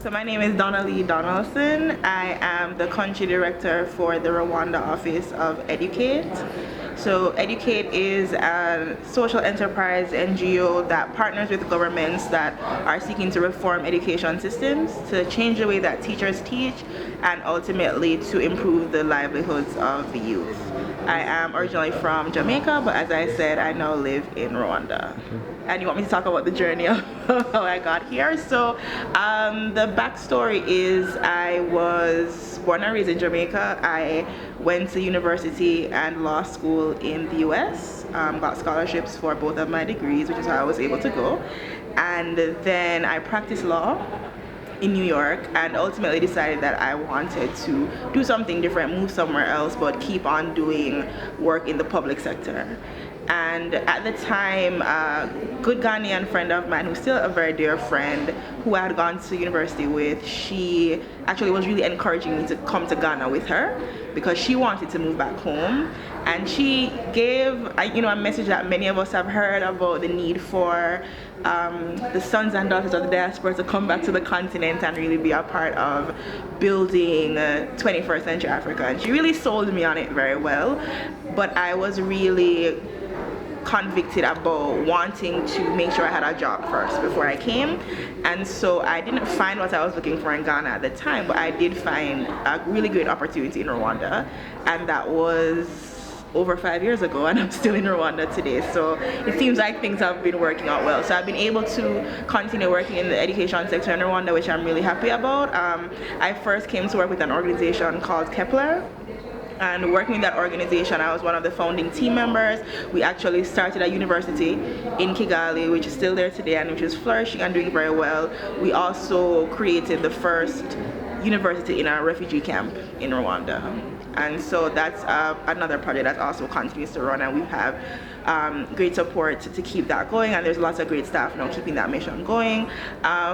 So my name is Donnalee Donaldson. I am the country director for the Rwanda office of Educate. So Educate is a social enterprise NGO that partners with governments that are seeking to reform education systems, to change the way that teachers teach, and ultimately to improve the livelihoods of the youth. I am originally from Jamaica, but as I said, I now live in Rwanda. And you want me to talk about the journey of how I got here? So the backstory is I was born and raised in Jamaica. I went to university and law school in the US, got scholarships for both of my degrees, which is how I was able to go. And then I practiced law in New York and ultimately decided that I wanted to do something different, move somewhere else, but keep on doing work in the public sector. And at the time, a good Ghanaian friend of mine, who's still a very dear friend, who I had gone to university with, she actually was really encouraging me to come to Ghana with her because she wanted to move back home. And she gave a message that many of us have heard about the need for the sons and daughters of the diaspora to come back to the continent and really be a part of building 21st century Africa. And she really sold me on it very well. But I was really convicted about wanting to make sure I had a job first before I came. And so I didn't find what I was looking for in Ghana at the time, but I did find a really great opportunity in Rwanda, and that was over 5 years ago, and I'm still in Rwanda today. So it seems like things have been working out well. So I've been able to continue working in the education sector in Rwanda, which I'm really happy about. I first came to work with an organization called Kepler. And working with that organization, I was one of the founding team members. We actually started a university in Kigali, which is still there today and which is flourishing and doing very well. We also created the first university in a refugee camp in Rwanda. And so that's another project that also continues to run, and we have great support to keep that going, and there's lots of great staff now keeping that mission going.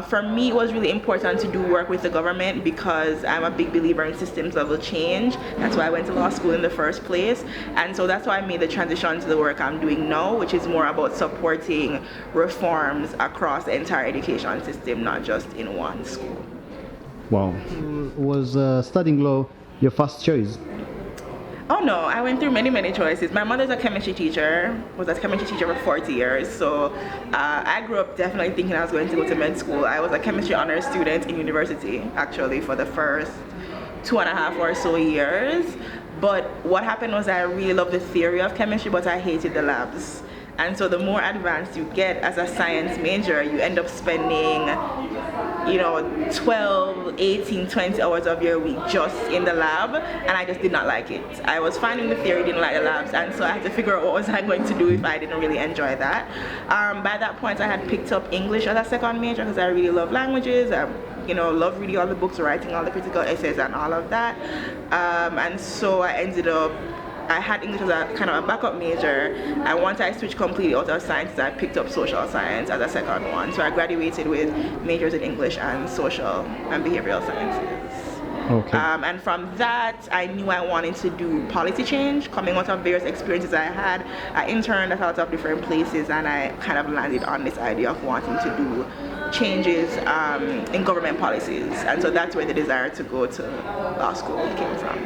For me, it was really important to do work with the government because I'm a big believer in systems level change. That's why I went to law school in the first place, and so that's why I made the transition to the work I'm doing now, which is more about supporting reforms across the entire education system, not just in one school. Wow. Was studying law your first choice? Oh no, I went through many choices. My mother's a chemistry teacher, was a chemistry teacher for 40 years, so I grew up definitely thinking I was going to go to med school. I was a chemistry honors student in university, actually, for the first 2.5 or so years. But what happened was I really loved the theory of chemistry, but I hated the labs. And so the more advanced you get as a science major, you end up spending 12, 18, 20 hours of your week just in the lab, and I just did not like it. I was finding the theory, didn't like the labs, and so I had to figure out what was I going to do if I didn't really enjoy that. By that point, I had picked up English as a second major because I really love languages. I love reading all the books, writing all the critical essays and all of that. And so I had English as a kind of a backup major, and once I switched completely out of sciences, I picked up social science as a second one. So I graduated with majors in English and social and behavioral sciences. Okay. And from that, I knew I wanted to do policy change. Coming out of various experiences I had, I interned at a lot of different places, and I kind of landed on this idea of wanting to do changes in government policies. And so that's where the desire to go to law school came from.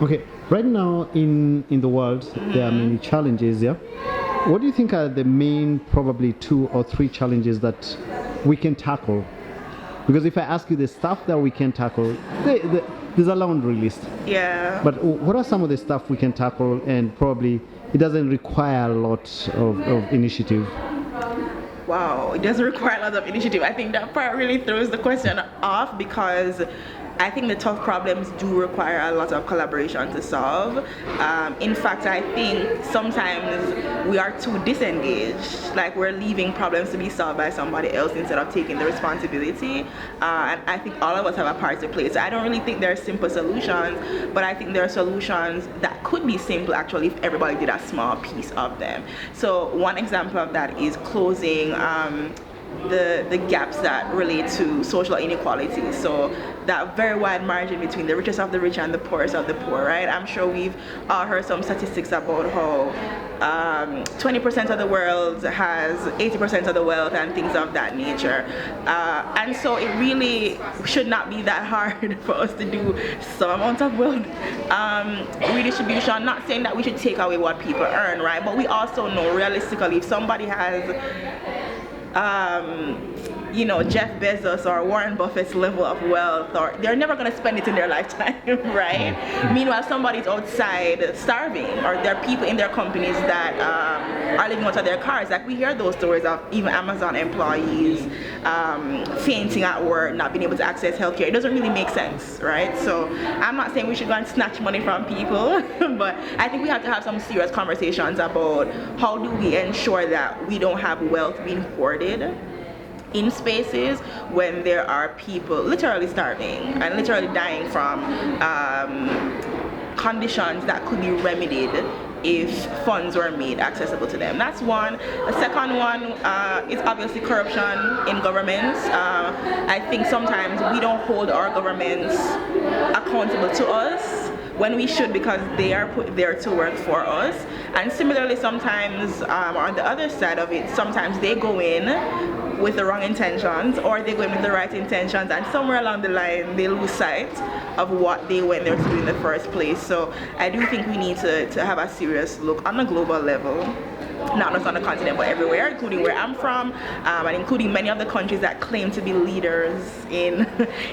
Okay, right now in the world, there are many challenges, yeah? What do you think are the main, probably 2 or 3 challenges that we can tackle? Because if I ask you the stuff that we can tackle, there's a laundry list. Yeah. But what are some of the stuff we can tackle, and probably it doesn't require a lot of initiative? Wow, it doesn't require a lot of initiative. I think that part really throws the question off because I think the tough problems do require a lot of collaboration to solve. In fact, I think sometimes we are too disengaged, like we're leaving problems to be solved by somebody else instead of taking the responsibility. And I think all of us have a part to play. So I don't really think there are simple solutions, but I think there are solutions that could be simple actually if everybody did a small piece of them. So one example of that is closing the gaps that relate to social inequality. So that very wide margin between the richest of the rich and the poorest of the poor, right? I'm sure we've all heard some statistics about how 20% of the world has 80% of the wealth and things of that nature. And so it really should not be that hard for us to do some amount of wealth redistribution. I'm not saying that we should take away what people earn, right? But we also know realistically if somebody has Jeff Bezos or Warren Buffett's level of wealth, or they're never going to spend it in their lifetime, right? Meanwhile, somebody's outside starving, or there are people in their companies that are living out of their cars. Like we hear those stories of even Amazon employees fainting at work, not being able to access healthcare. It doesn't really make sense, right? So I'm not saying we should go and snatch money from people, but I think we have to have some serious conversations about how do we ensure that we don't have wealth being hoarded in spaces when there are people literally starving and literally dying from conditions that could be remedied if funds were made accessible to them. That's one. The second one is obviously corruption in governments. I think sometimes we don't hold our governments accountable to us when we should, because they are put there to work for us. And similarly, sometimes on the other side of it, sometimes they go in with the wrong intentions, or they go in with the right intentions, and somewhere along the line they lose sight of what they went there to do in the first place. So I do think we need to have a serious look on a global level, not just on the continent but everywhere, including where I'm from, and including many of the countries that claim to be leaders in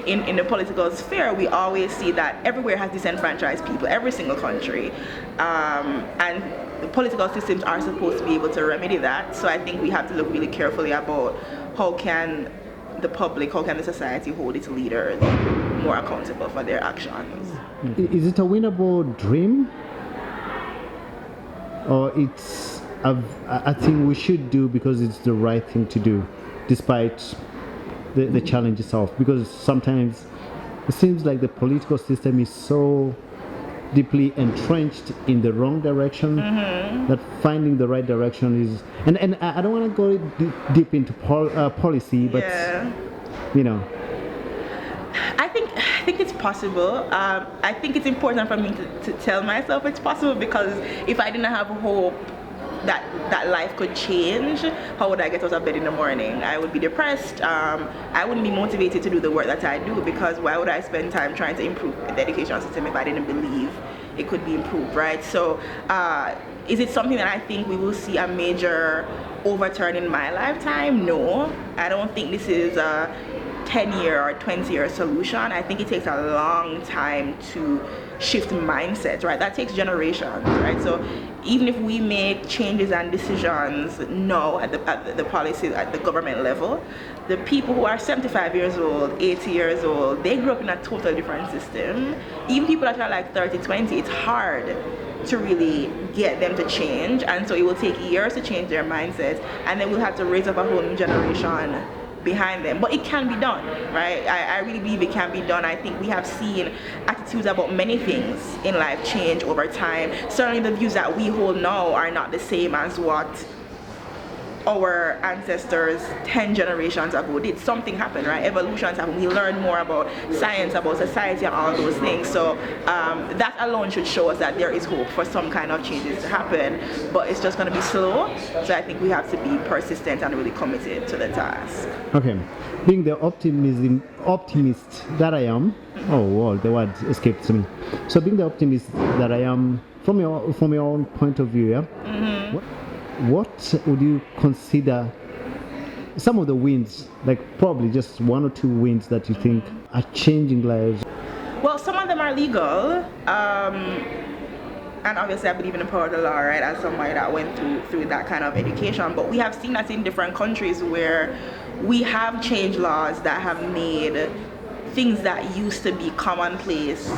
the political sphere. We always see that everywhere has disenfranchised people, every single country, and the political systems are supposed to be able to remedy that. So I think we have to look really carefully about how can the public, how can the society hold its leaders more accountable for their actions. Is it a winnable dream, or it's a thing we should do because it's the right thing to do despite the challenge itself? Because sometimes it seems like the political system is so deeply entrenched in the wrong direction, that finding the right direction is, and I don't want to go deep into policy, but I think it's possible. I think it's important for me to tell myself it's possible, because if I didn't have hope that life could change, how would I get out of bed in the morning? I would be depressed. I wouldn't be motivated to do the work that I do, because why would I spend time trying to improve the education system if I didn't believe it could be improved, right? So is it something that I think we will see a major overturn in my lifetime? No, I don't think this is a 10-year or 20-year solution. I think it takes a long time to shift mindset, right? That takes generations, right? So even if we make changes and decisions now at the policy, at the government level, the people who are 75 years old, 80 years old, they grew up in a totally different system. Even people that are like 30, 20, it's hard to really get them to change, and so it will take years to change their mindsets, and then we'll have to raise up a whole new generation behind them. But it can be done, right? I really believe it can be done. I think we have seen attitudes about many things in life change over time. Certainly the views that we hold now are not the same as what our ancestors 10 generations ago did. Something happened, right? Evolutions happened. We learned more about science, about society, and all those things. So that alone should show us that there is hope for some kind of changes to happen, but it's just going to be slow. So I think we have to be persistent and really committed to the task. Okay, being the optimist that I am, the word escaped me. So being the optimist that I am, from your own point of view, yeah. What would you consider some of the wins, like probably just one or two wins that you think are changing lives? Well, some of them are legal, and obviously I believe in the power of the law, right, as somebody that went through that kind of education. But we have seen that in different countries where we have changed laws that have made things that used to be commonplace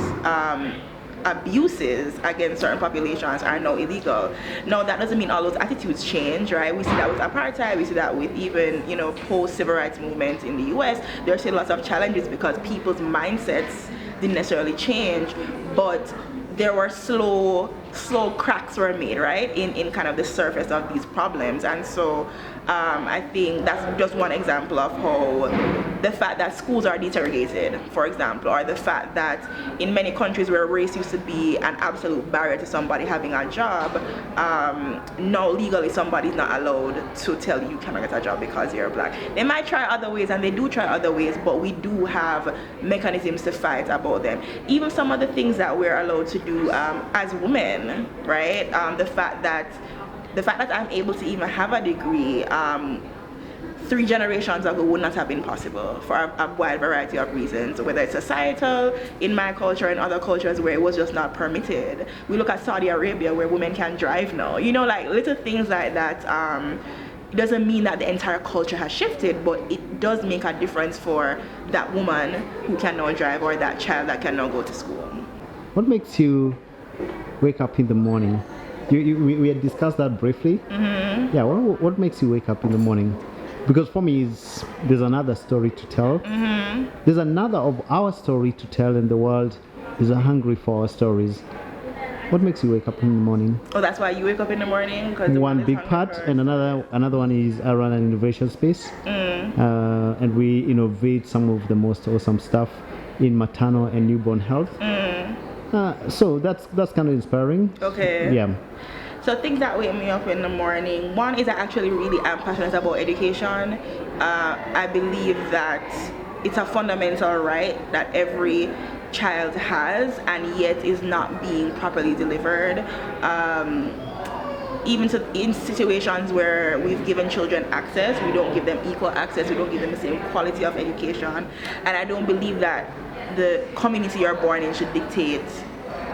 abuses against certain populations are now illegal. Now that doesn't mean all those attitudes change, right? We see that with apartheid, we see that with even post-civil rights movements in the US. There are still lots of challenges because people's mindsets didn't necessarily change, but there were slow slow cracks were made, right, in kind of the surface of these problems. And so I think that's just one example of how the fact that schools are desegregated, for example, or the fact that in many countries where race used to be an absolute barrier to somebody having a job, now legally somebody's not allowed to tell you cannot get a job because you're black. They might try other ways, and they do try other ways, but we do have mechanisms to fight about them. Even some of the things that we're allowed to do as women, right? The fact that I'm able to even have a degree 3 generations ago would not have been possible for a wide variety of reasons, whether it's societal, in my culture and other cultures where it was just not permitted. We look at Saudi Arabia where women can drive now, you know, like little things like that. It doesn't mean that the entire culture has shifted, but it does make a difference for that woman who can now drive, or that child that can now go to school. What makes you wake up in the morning? We had discussed that briefly. Mm-hmm. Yeah, what makes you wake up in the morning? Because for me, there's another story to tell. Mm-hmm. There's another of our story to tell, and the world is hungry for our stories. What makes you wake up in the morning? Oh, that's why you wake up in the morning? One big part, and another one is I run an innovation space. And we innovate some of the most awesome stuff in maternal and newborn health. So that's kind of inspiring. Okay. Yeah. So things that wake me up in the morning, one is I actually really am passionate about education. I believe that it's a fundamental right that every child has, and yet is not being properly delivered. Even in situations where we've given children access, we don't give them equal access, we don't give them the same quality of education. And I don't believe that the community you're born in should dictate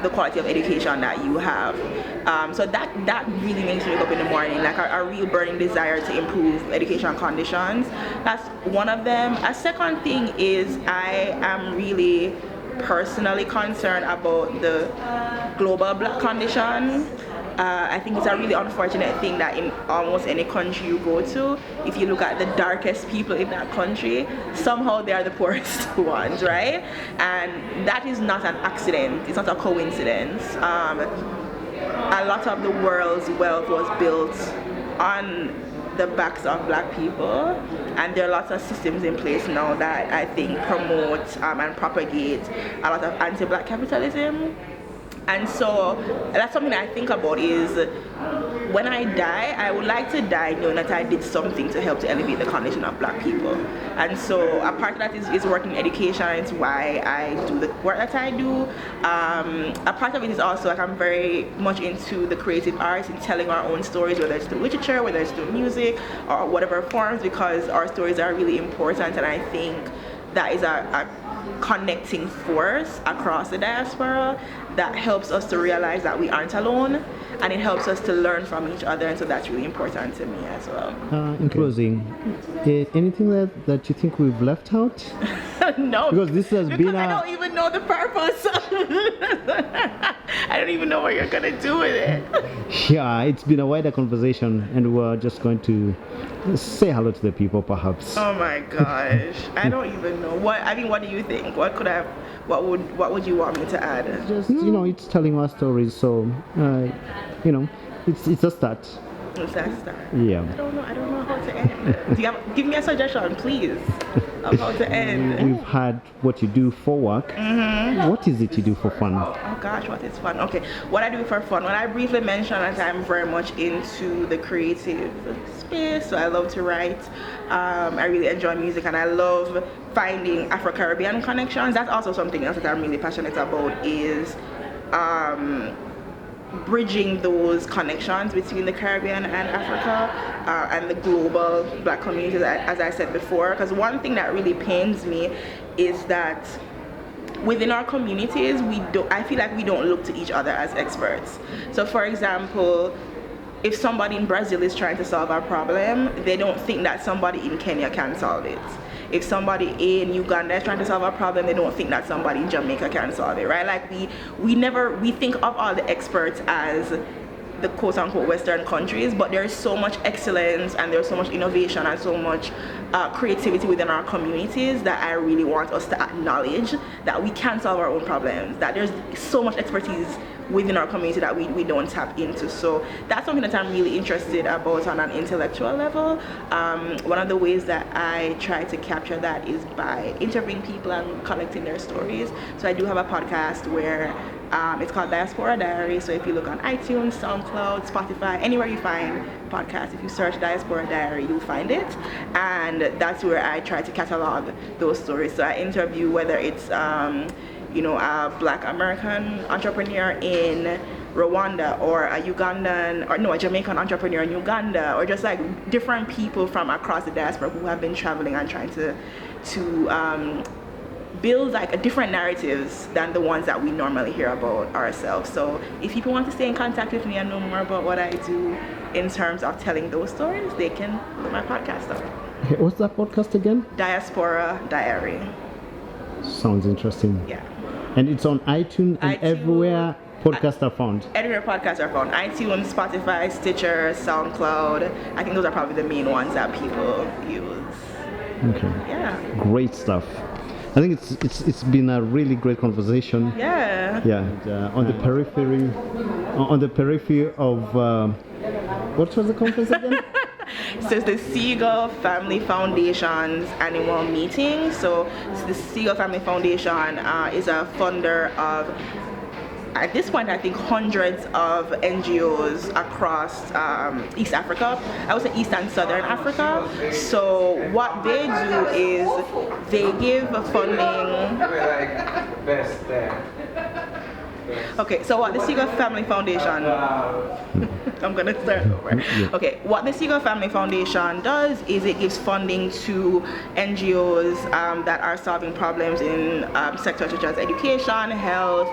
the quality of education that you have. So that really makes me wake up in the morning, like a real burning desire to improve education conditions. That's one of them. A second thing is I am really personally concerned about the global black condition. I think it's a really unfortunate thing that in almost any country you go to, if you look at the darkest people in that country, somehow they are the poorest ones, right? And that is not an accident, it's not a coincidence. A lot of the world's wealth was built on the backs of black people, and there are lots of systems in place now that I think promote and propagate a lot of anti-black capitalism. And so that's something I think about, is when I die, I would like to die knowing that I did something to help to elevate the condition of black people. And so a part of that is working in education. It's why I do the work that I do. A part of it is also, like, I'm very much into the creative arts and telling our own stories, whether it's through literature, whether it's through music, or whatever forms, because our stories are really important, and I think that is a connecting force across the diaspora that helps us to realize that we aren't alone, and it helps us to learn from each other, and so that's really important to me as well. In closing, anything that you think we've left out? No, because this has been I don't even know the purpose. I don't even know what you're gonna do with it. Yeah, it's been a wider conversation, and we're just going to say hello to the people, perhaps. Oh my gosh, I don't even know. What do you think? What would you want me to add? Just it's telling our stories, so it's a start. It's that start. Yeah. I don't know how to end. Give me a suggestion, please, of how to end. We've had what you do for work. Mm-hmm. What is it you do for fun? Oh gosh, what is fun? Okay, what I do for fun. When I briefly mentioned that I'm very much into the creative space, so I love to write. I really enjoy music, and I love finding Afro-Caribbean connections. That's also something else that I'm really passionate about, is bridging those connections between the Caribbean and Africa and the global black communities, as I said before. Because one thing that really pains me is that within our communities, I feel like we don't look to each other as experts. So for example, if somebody in Brazil is trying to solve our problem, they don't think that somebody in Kenya can solve it. If somebody in Uganda is trying to solve a problem, they don't think that somebody in Jamaica can solve it, right? Like we think of all the experts as the quote-unquote Western countries, but there's so much excellence and there's so much innovation and so much creativity within our communities that I really want us to acknowledge that we can solve our own problems, that there's so much expertise within our community that we don't tap into. So that's something that I'm really interested about on an intellectual level. One of the ways that I try to capture that is by interviewing people and collecting their stories. So I do have a podcast where it's called Diaspora Diary. So if you look on iTunes, SoundCloud, Spotify, anywhere you find podcasts, if you search Diaspora Diary, you'll find it. And that's where I try to catalog those stories. So I interview whether it's a Black American entrepreneur in Rwanda, or a Jamaican entrepreneur in Uganda, or just like different people from across the diaspora who have been traveling and trying to build like different narratives than the ones that we normally hear about ourselves. So if people want to stay in contact with me and know more about what I do in terms of telling those stories, they can look my podcast up. Okay, what's that podcast again? Diaspora Diary. Sounds interesting. Yeah. And it's on iTunes and everywhere podcasts are found. Everywhere podcasts are found. iTunes, Spotify, Stitcher, SoundCloud. I think those are probably the main ones that people use. Okay. Yeah. Great stuff. I think it's been a really great conversation. Yeah. Yeah. And, on the periphery of what was the conference again? So it's the Seagull Family Foundation's annual meeting. So the Seagull Family Foundation is a funder of, at this point, I think hundreds of NGOs across East Africa. I would say East and Southern Africa. So what they do is they give funding. Okay, so what the Seagull Family Foundation, I'm gonna start over. Okay, what the Seagull Family Foundation does is it gives funding to NGOs that are solving problems in sectors such as education, health,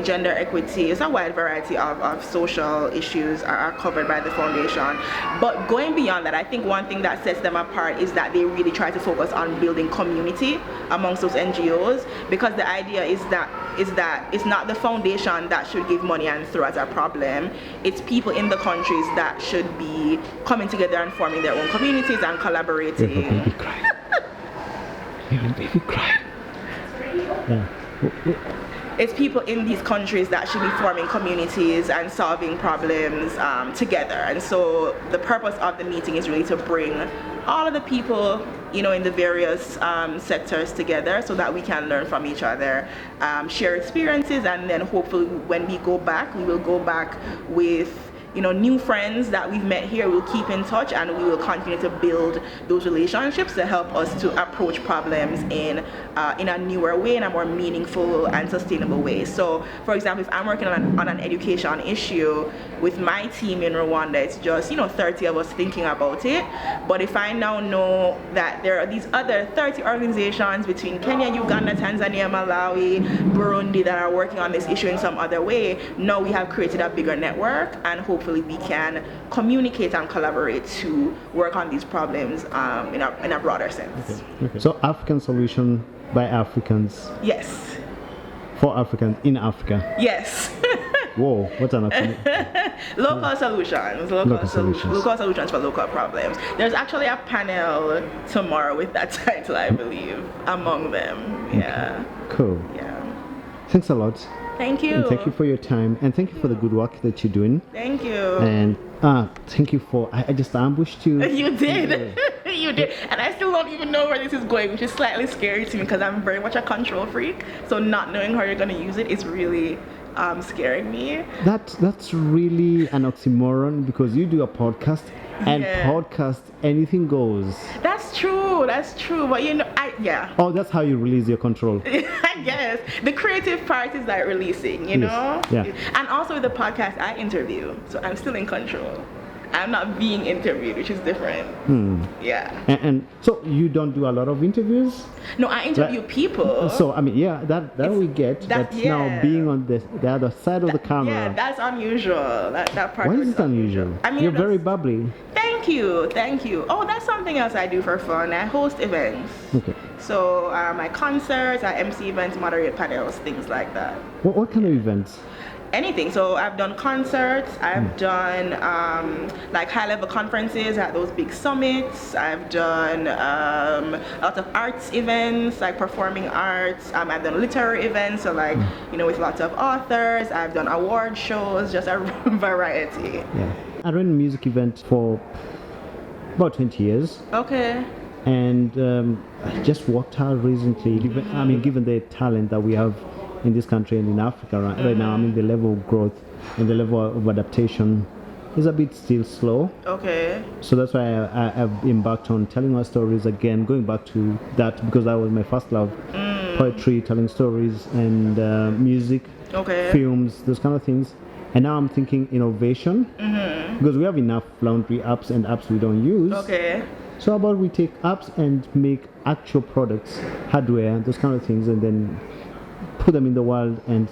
gender equity. It's a wide variety of social issues are covered by the foundation. But going beyond that, I think one thing that sets them apart is that they really try to focus on building community amongst those NGOs, because the idea is that it's not the foundation that should give money and throw at a problem. It's people in the countries that should be coming together and forming their own communities and collaborating. You have a baby cry. You have a baby cry. Yeah. It's people in these countries that should be forming communities and solving problems together. And so the purpose of the meeting is really to bring all of the people, in the various sectors together so that we can learn from each other, share experiences, and then hopefully when we go back, we will go back with new friends that we've met here. We'll keep in touch and we will continue to build those relationships to help us to approach problems in a newer way, in a more meaningful and sustainable way. So, for example, if I'm working on an education issue with my team in Rwanda, it's just 30 of us thinking about it. But if I now know that there are these other 30 organizations between Kenya, Uganda, Tanzania, Malawi, Burundi that are working on this issue in some other way, now we have created a bigger network, and hopefully we can communicate and collaborate to work on these problems in a broader sense. Okay. So African solution by Africans. Yes. For Africans in Africa. Yes. Whoa, what an opportunity. Local solutions. Local solutions for local problems. There's actually a panel tomorrow with that title, I believe, among them. Yeah. Okay. Cool. Yeah. Thanks a lot. Thank you. And thank you for your time, and thank you for the good work that you're doing. Thank you. And thank you for, I just ambushed you. You did. You did. And I still don't even know where this is going, which is slightly scary to me because I'm very much a control freak. So not knowing how you're going to use it is really scaring me. That's really an oxymoron, because you do a podcast, and podcast, anything goes. That's true. But Oh, that's how you release your control. I guess the creative part is like releasing, Yes. Yeah. And also with the podcast, I interview, so I'm still in control. I'm not being interviewed, which is different. Yeah. And so you don't do a lot of interviews? No, I interview people. So I mean, that we get. That's now being on the other side of the camera. Yeah, that's unusual. That part. Why is it unusual? I mean, you're very bubbly. Thank you. Oh, that's something else I do for fun. I host events. Okay. So my concerts, I MC events, moderate panels, things like that. What kind of events? anything. So I've done concerts, I've done like high-level conferences at those big summits. I've done lots of arts events, like performing arts. I've done literary events, so like with lots of authors. I've done award shows, just a variety. Yeah. I ran a music event for about 20 years. Okay. And I just worked out recently. Given the talent that we have in this country and in Africa right now, the level of growth and the level of adaptation is a bit still slow. Okay. So that's why I've embarked on telling our stories again, going back to that because that was my first love. Poetry, telling stories, and music, films, those kind of things. And now I'm thinking innovation because we have enough laundry apps and apps we don't use. Okay. So how about we take apps and make actual products, hardware, those kind of things, and then put them in the world and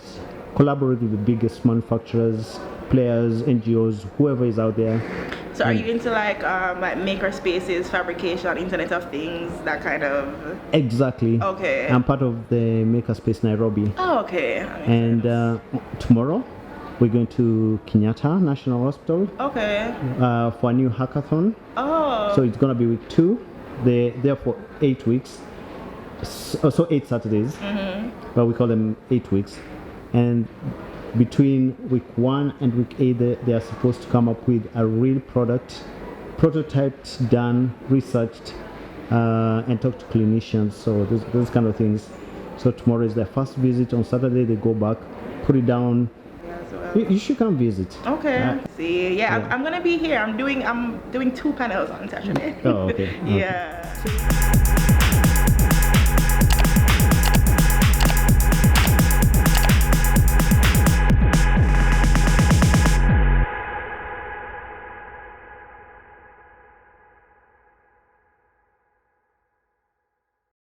collaborate with the biggest manufacturers, players, NGOs, whoever is out there. So are you into like maker spaces, fabrication, Internet of Things, that kind of? Exactly. Okay. I'm part of the Makerspace Nairobi. Oh, okay. And tomorrow we're going to Kenyatta National Hospital. Okay. For a new hackathon. Oh. So it's gonna be week 2. They're there for 8 weeks. So 8 Saturdays. But we call them 8 weeks. And between week 1 and week 8, they are supposed to come up with a real product, prototyped, done, researched, and talk to clinicians. So those kind of things. So tomorrow is their first visit. On Saturday they go back, put it down. You should come visit. Okay. I'm gonna be here. I'm doing 2 panels on Saturday. Oh, okay. Yeah.